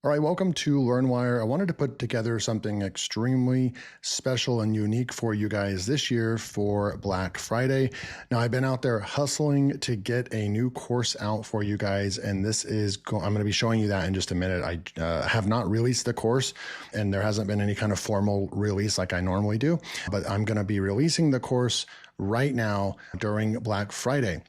All right, welcome to LearnWire. I wanted to put together something extremely special and unique for you guys this year for Black Friday. Now, I've been out there hustling to get a new course out for you guys, and I'm going to be showing you that in just a minute. I have not released the course, and there hasn't been any kind of formal release like I normally do, but I'm going to be releasing the course right now during Black Friday.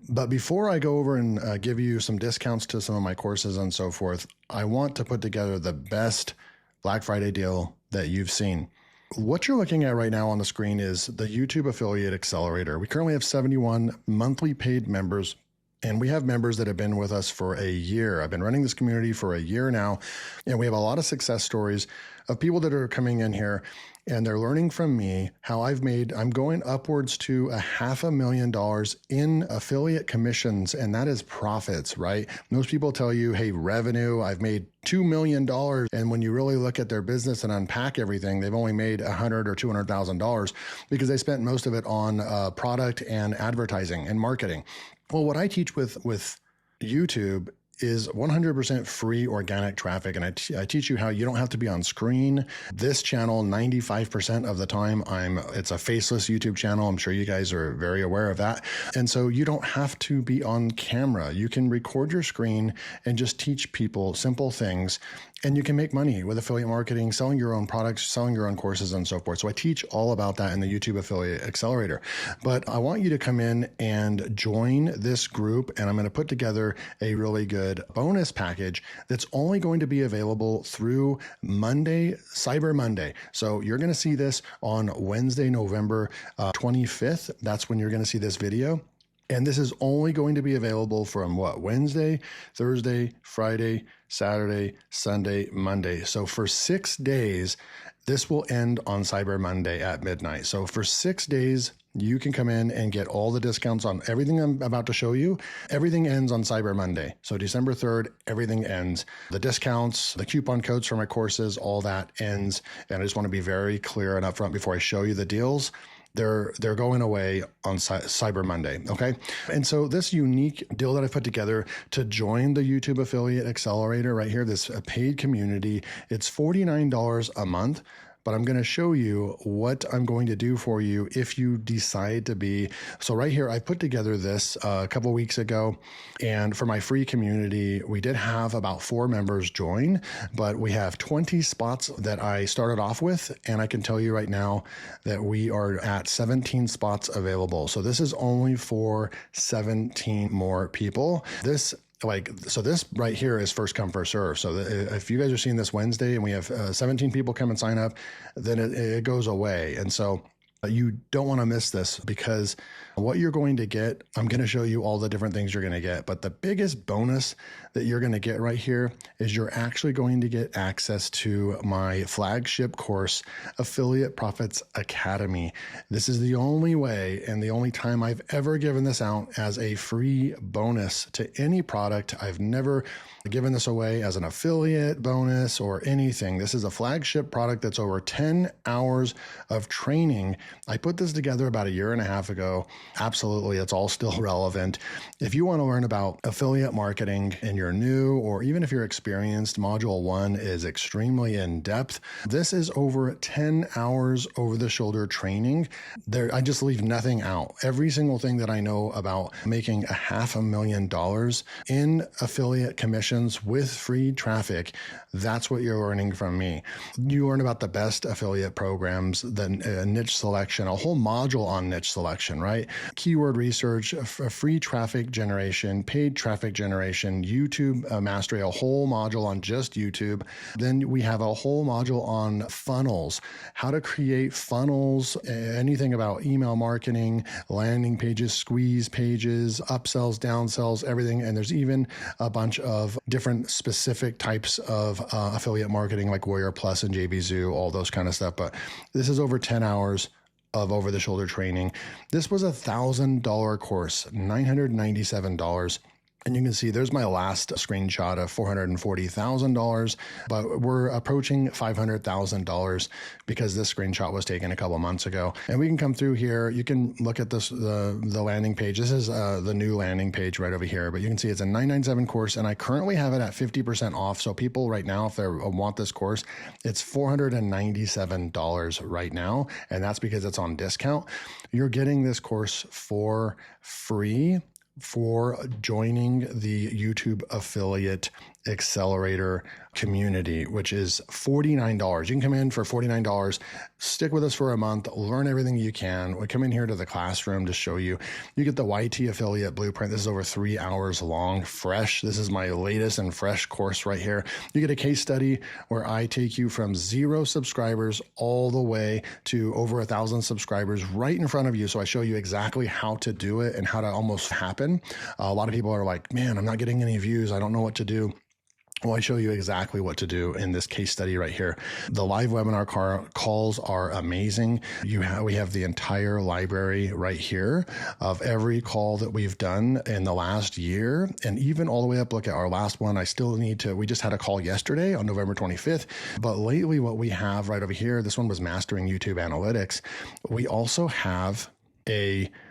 But before I go over and give you some discounts to some of my courses and so forth, I want to put together the best Black Friday deal that you've seen. What you're looking at right now on the screen is the YouTube Affiliate Accelerator. We currently have 71 monthly paid members, and we have members that have been with us for a year. I've been running this community for a year now, and we have a lot of success stories of people that are coming in here and they're learning from me how I'm going upwards to $500,000 in affiliate commissions, and that is profits, right? Most people tell you, hey, revenue, I've made $2 million. And when you really look at their business and unpack everything, they've only made $100,000 or $200,000 because they spent most of it on product and advertising and marketing. Well, what I teach with YouTube is 100% free organic traffic. And I teach you how you don't have to be on screen. This channel, 95% of the time, it's a faceless YouTube channel. I'm sure you guys are very aware of that. And so you don't have to be on camera. You can record your screen and just teach people simple things. And you can make money with affiliate marketing, selling your own products, selling your own courses, and so forth. So I teach all about that in the YouTube Affiliate Accelerator. But I want you to come in and join this group, and I'm going to put together a really good bonus package that's only going to be available through Monday, Cyber Monday. So you're going to see this on Wednesday, November 25th. That's when you're going to see this video. And this is only going to be available from Wednesday, Thursday, Friday, Saturday, Sunday, Monday. So for 6 days, this will end on Cyber Monday at midnight. So for 6 days, you can come in and get all the discounts on everything I'm about to show you. Everything ends on Cyber Monday. So December 3rd, everything ends. The discounts, the coupon codes for my courses, all that ends. And I just want to be very clear and upfront before I show you the deals. They're going away on Cyber Monday, okay? And so this unique deal that I put together to join the YouTube Affiliate Accelerator right here, this paid community, it's $49 a month. But I'm going to show you what I'm going to do for you if you decide to be. So right here, I put together this a couple of weeks ago. And for my free community, we did have about 4 members join, but we have 20 spots that I started off with. And I can tell you right now that we are at 17 spots available. So this is only for 17 more people. This right here is first come, first serve. So if you guys are seeing this Wednesday and we have 17 people come and sign up, then it goes away. And so you don't want to miss this because what you're going to get, I'm going to show you all the different things you're going to get. But the biggest bonus that you're going to get right here is you're actually going to get access to my flagship course, Affiliate Profits Academy. This is the only way and the only time I've ever given this out as a free bonus to any product. I've never given this away as an affiliate bonus or anything. This is a flagship product that's over 10 hours of training. I put this together about a year and a half ago. Absolutely, it's all still relevant. If you want to learn about affiliate marketing and you're new, or even if you're experienced, Module 1 is extremely in-depth. This is over 10 hours over-the-shoulder training. I just leave nothing out. Every single thing that I know about making $500,000 in affiliate commissions with free traffic, that's what you're learning from me. You learn about the best affiliate programs, the niche selection, a whole module on niche selection, right? Keyword research, free traffic generation, paid traffic generation, YouTube mastery, a whole module on just YouTube. Then we have a whole module on funnels, how to create funnels, anything about email marketing, landing pages, squeeze pages, upsells, downsells, everything. And there's even a bunch of different specific types of affiliate marketing like Warrior Plus and JVZoo, all those kind of stuff. But this is over 10 hours of over-the-shoulder training. This was $1,000 course, $997. And you can see there's my last screenshot of $440,000, but we're approaching $500,000 because this screenshot was taken a couple months ago. And we can come through here. You can look at this, the landing page. This is the new landing page right over here, but you can see it's a $997 course, and I currently have it at 50% off. So people right now, if they want this course, it's $497 right now. And that's because it's on discount. You're getting this course for free for joining the YouTube affiliate accelerator community, which is $49. You can come in for $49, stick with us for a month, learn everything you can. We come in here to the classroom to show you. You get the YT affiliate blueprint. This is over 3 hours long, fresh. This is my latest and fresh course right here. You get a case study where I take you from 0 subscribers all the way to over 1,000 subscribers right in front of you. So I show you exactly how to do it and how to almost happen. A lot of people are like, man, I'm not getting any views. I don't know what to do. Well, I show you exactly what to do in this case study right here. The live webinar calls are amazing. We have the entire library right here of every call that we've done in the last year, and even all the way up. Look at our last one. We just had a call yesterday on November 25th, but lately what we have right over here, this one was mastering YouTube analytics. We also have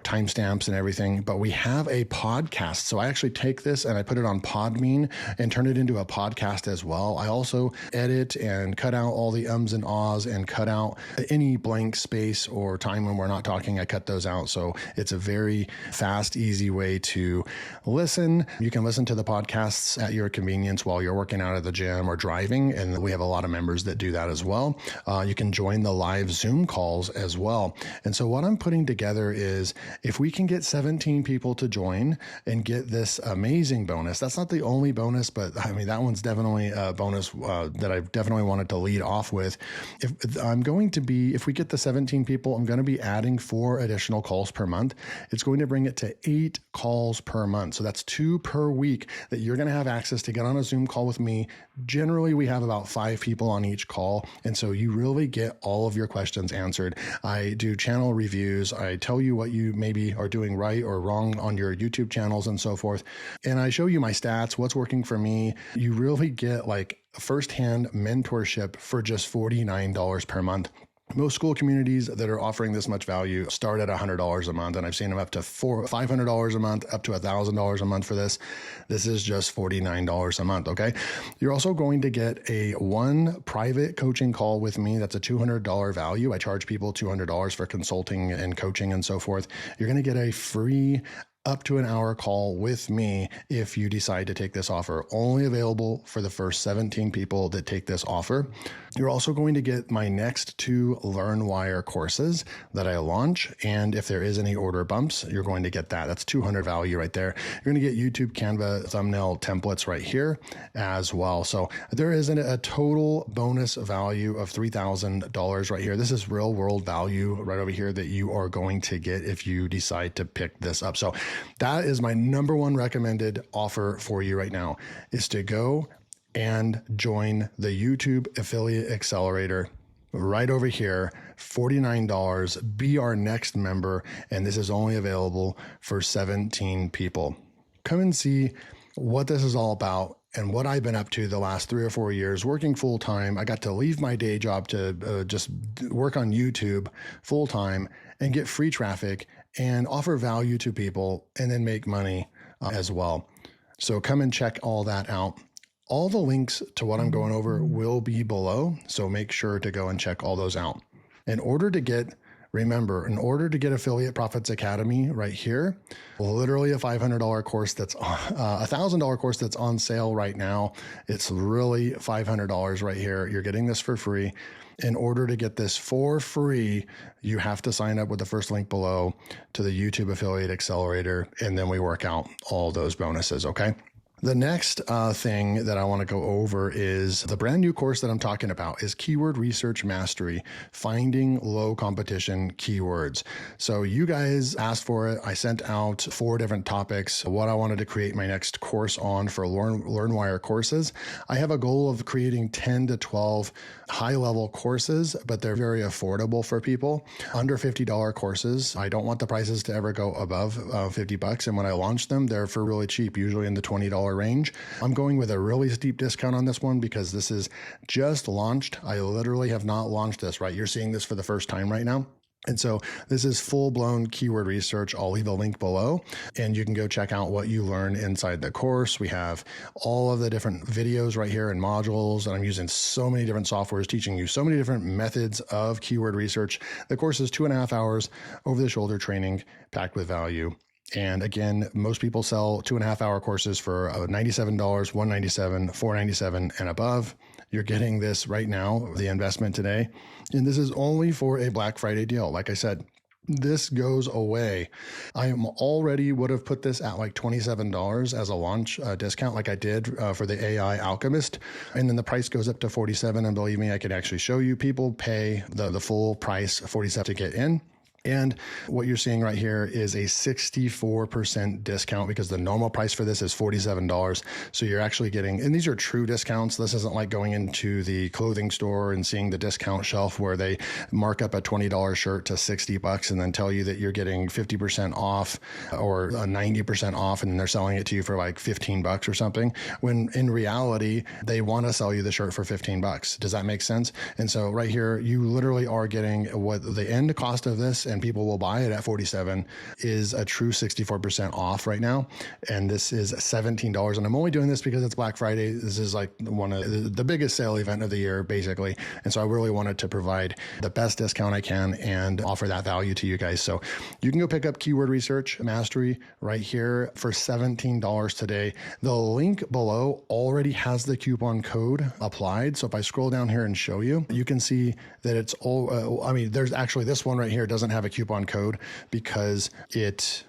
timestamps and everything, but we have a podcast. So I actually take this and I put it on Podbean and turn it into a podcast as well. I also edit and cut out all the ums and ahs and cut out any blank space or time when we're not talking. I cut those out. So it's a very fast, easy way to listen. You can listen to the podcasts at your convenience while you're working out at the gym or driving. And we have a lot of members that do that as well. You can join the live Zoom calls as well. And so what I'm putting together is if we can get 17 people to join and get this amazing bonus. That's not the only bonus, but I mean, that one's definitely a bonus that I definitely wanted to lead off with. If we get the 17 people, I'm going to be adding 4 additional calls per month. It's going to bring it to 8 calls per month. So that's 2 per week that you're going to have access to get on a Zoom call with me. Generally, we have about 5 people on each call. And so you really get all of your questions answered. I do channel reviews. I tell you what you maybe are doing right or wrong on your YouTube channels and so forth. And I show you my stats, what's working for me. You really get like firsthand mentorship for just $49 per month. Most school communities that are offering this much value start at $100 a month, and I've seen them up to $500 a month, up to $1,000 a month for this. This is just $49 a month, okay? You're also going to get a 1 private coaching call with me. That's a $200 value. I charge people $200 for consulting and coaching and so forth. You're going to get a free up to an hour call with me if you decide to take this offer. Only available for the first 17 people that take this offer. You're also going to get my next 2 LearnWire courses that I launch. And if there is any order bumps, you're going to get that. That's $200 value right there. You're going to get YouTube Canva thumbnail templates right here as well. So there is a total bonus value of $3,000 right here. This is real world value right over here that you are going to get if you decide to pick this up. So that is my number 1 recommended offer for you right now, is to go and join the YouTube Affiliate Accelerator right over here, $49, be our next member, and this is only available for 17 people. Come and see what this is all about and what I've been up to the last 3 or 4 years working full time. I got to leave my day job to just work on YouTube full time and get free traffic and offer value to people and then make money as well. So come and check all that out. All the links to what I'm going over will be below. So make sure to go and check all those out. Remember, in order to get Affiliate Profits Academy right here, literally a $500 course that's a $1,000 course that's on sale right now. It's really $500 right here. You're getting this for free. In order to get this for free, you have to sign up with the first link below to the YouTube Affiliate Accelerator, and then we work out all those bonuses, okay? The next thing that I want to go over is the brand new course that I'm talking about is Keyword Research Mastery, Finding Low Competition Keywords. So you guys asked for it. I sent out 4 different topics, what I wanted to create my next course on for LearnWire courses. I have a goal of creating 10 to 12 high-level courses, but they're very affordable for people. Under $50 courses. I don't want the prices to ever go above $50. And when I launch them, they're for really cheap, usually in the $20 range. I'm going with a really steep discount on this one because this is just launched. I literally have not launched this, right? You're seeing this for the first time right now. And so this is full-blown keyword research. I'll leave a link below and you can go check out what you learn inside the course. We have all of the different videos right here and modules, and I'm using so many different softwares teaching you so many different methods of keyword research. The course is 2.5 hours over-the-shoulder training packed with value. And again, most people sell 2.5 hour courses for $97, $197, $497 and above. You're getting this right now, the investment today. And this is only for a Black Friday deal. Like I said, this goes away. I already would have put this at like $27 as a launch discount like I did for the AI Alchemist. And then the price goes up to $47. And believe me, I could actually show you people pay the full price, $47 to get in. And what you're seeing right here is a 64% discount because the normal price for this is $47. So you're actually getting, and these are true discounts. This isn't like going into the clothing store and seeing the discount shelf where they mark up a $20 shirt to $60 and then tell you that you're getting 50% off or 90% off, and then they're selling it to you for like $15 or something. When in reality, they want to sell you the shirt for $15. Does that make sense? And so right here, you literally are getting what the end cost of this, and people will buy it at $47, is a true 64% off right now. And this is $17. And I'm only doing this because it's Black Friday. This is like one of the biggest sale event of the year, basically. And so I really wanted to provide the best discount I can and offer that value to you guys. So you can go pick up Keyword Research Mastery right here for $17 today. The link below already has the coupon code applied. So if I scroll down here and show you, you can see that it's all, there's actually this one right here doesn't have a coupon code because it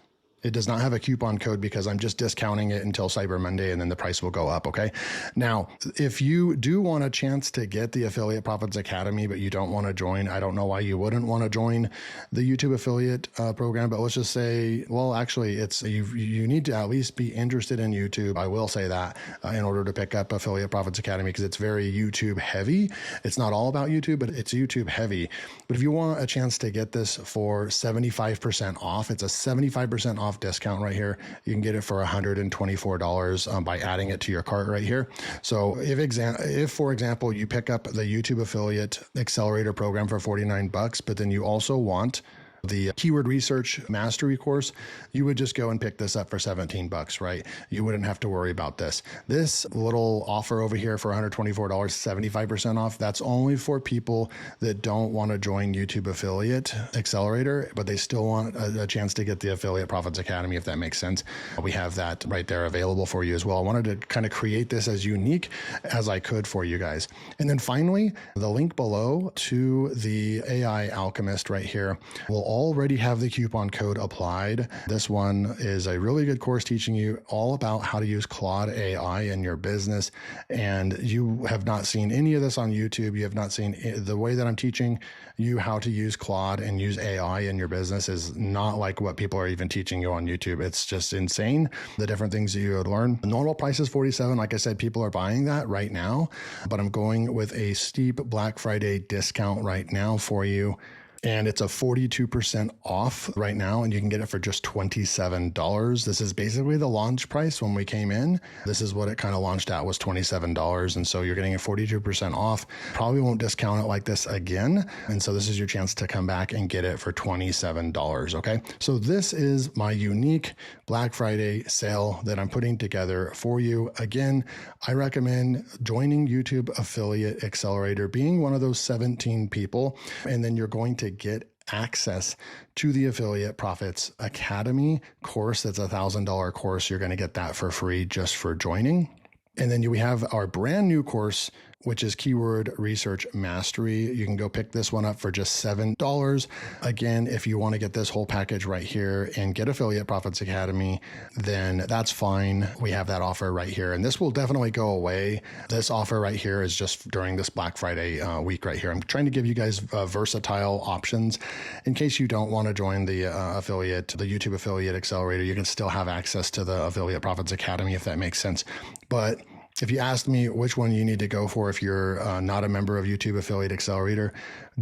does not have a coupon code because I'm just discounting it until Cyber Monday and then the price will go up. Okay. Now, if you do want a chance to get the Affiliate Profits Academy, but you don't want to join, I don't know why you wouldn't want to join the YouTube affiliate program, but let's just say, well, actually it's, you need to at least be interested in YouTube. I will say that in order to pick up Affiliate Profits Academy, because it's very YouTube heavy. It's not all about YouTube, but it's YouTube heavy. But if you want a chance to get this for 75% off, it's a 75% off discount right here. You can get it for $124 by adding it to your cart right here. So if for example, you pick up the YouTube Affiliate Accelerator program for $49, but then you also want the Keyword Research Mastery course, you would just go and pick this up for $17, right? You wouldn't have to worry about this. This little offer over here for $124, 75% off, that's only for people that don't want to join YouTube Affiliate Accelerator, but they still want a chance to get the Affiliate Profits Academy, if that makes sense. We have that right there available for you as well. I wanted to kind of create this as unique as I could for you guys. And then finally, the link below to the AI Alchemist right here will already have the coupon code applied. This one is a really good course teaching you all about how to use Claude AI in your business. And you have not seen any of this on YouTube. You have not seen the way that I'm teaching you how to use Claude and use AI in your business is not like what people are even teaching you on YouTube. It's just insane, the different things that you would learn. The normal price is $47. Like I said, people are buying that right now, but I'm going with a steep Black Friday discount right now for you. And it's a 42% off right now, and you can get it for just $27. This is basically the launch price when we came in. This is what it kind of launched at, was $27. And so you're getting a 42% off. Probably won't discount it like this again. And so this is your chance to come back and get it for $27. Okay. So this is my unique Black Friday sale that I'm putting together for you. Again, I recommend joining YouTube Affiliate Accelerator, being one of those 17 people, and then you're going to get access to the Affiliate Profits Academy course. That's a $1,000 course. You're going to get that for free just for joining. And then we have our brand new course which is Keyword Research Mastery. You can go pick this one up for just $7. Again, if you want to get this whole package right here and get Affiliate Profits Academy, then that's fine. We have that offer right here. And this will definitely go away. This offer right here is just during this Black Friday week right here. I'm trying to give you guys versatile options in case you don't want to join the YouTube Affiliate Accelerator. You can still have access to the Affiliate Profits Academy if that makes sense. But if you asked me which one you need to go for if you're not a member of YouTube Affiliate Accelerator,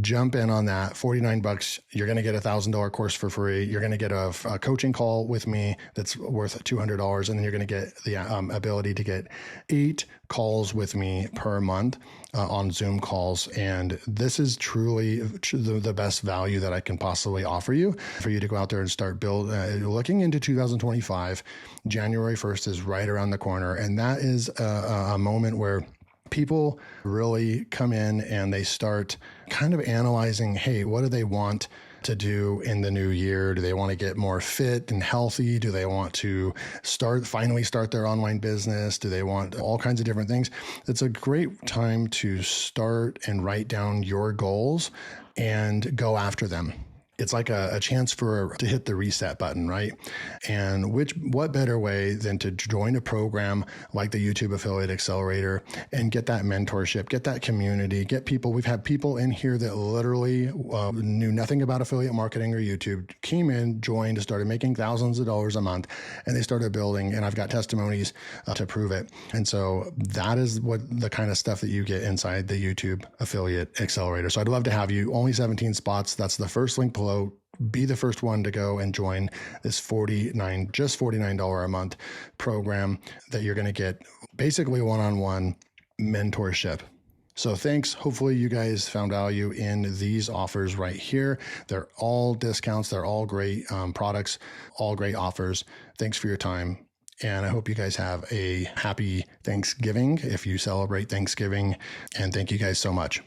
jump in on that. $49. You're going to get a $1,000 course for free. You're going to get a coaching call with me that's worth $200. And then you're going to get the ability to get 8 calls with me per month on Zoom calls. And this is truly the best value that I can possibly offer you for you to go out there and start looking into 2025. January 1st is right around the corner. And that is a moment where people really come in and they start kind of analyzing, hey, what do they want to do in the new year? Do they want to get more fit and healthy? Do they want to finally start their online business? Do they want all kinds of different things? It's a great time to start and write down your goals and go after them. It's like a chance to hit the reset button, right? And what better way than to join a program like the YouTube Affiliate Accelerator and get that mentorship, get that community, get people. We've had people in here that literally knew nothing about affiliate marketing or YouTube, came in, joined, started making thousands of dollars a month, and they started building. And I've got testimonies to prove it. And so that is what the kind of stuff that you get inside the YouTube Affiliate Accelerator. So I'd love to have you. Only 17 spots. That's the first link below. Be the first one to go and join this $49 a month program that you're going to get basically one-on-one mentorship. So thanks. Hopefully you guys found value in these offers right here. They're all discounts. They're all great products, all great offers. Thanks for your time. And I hope you guys have a happy Thanksgiving if you celebrate Thanksgiving. And thank you guys so much.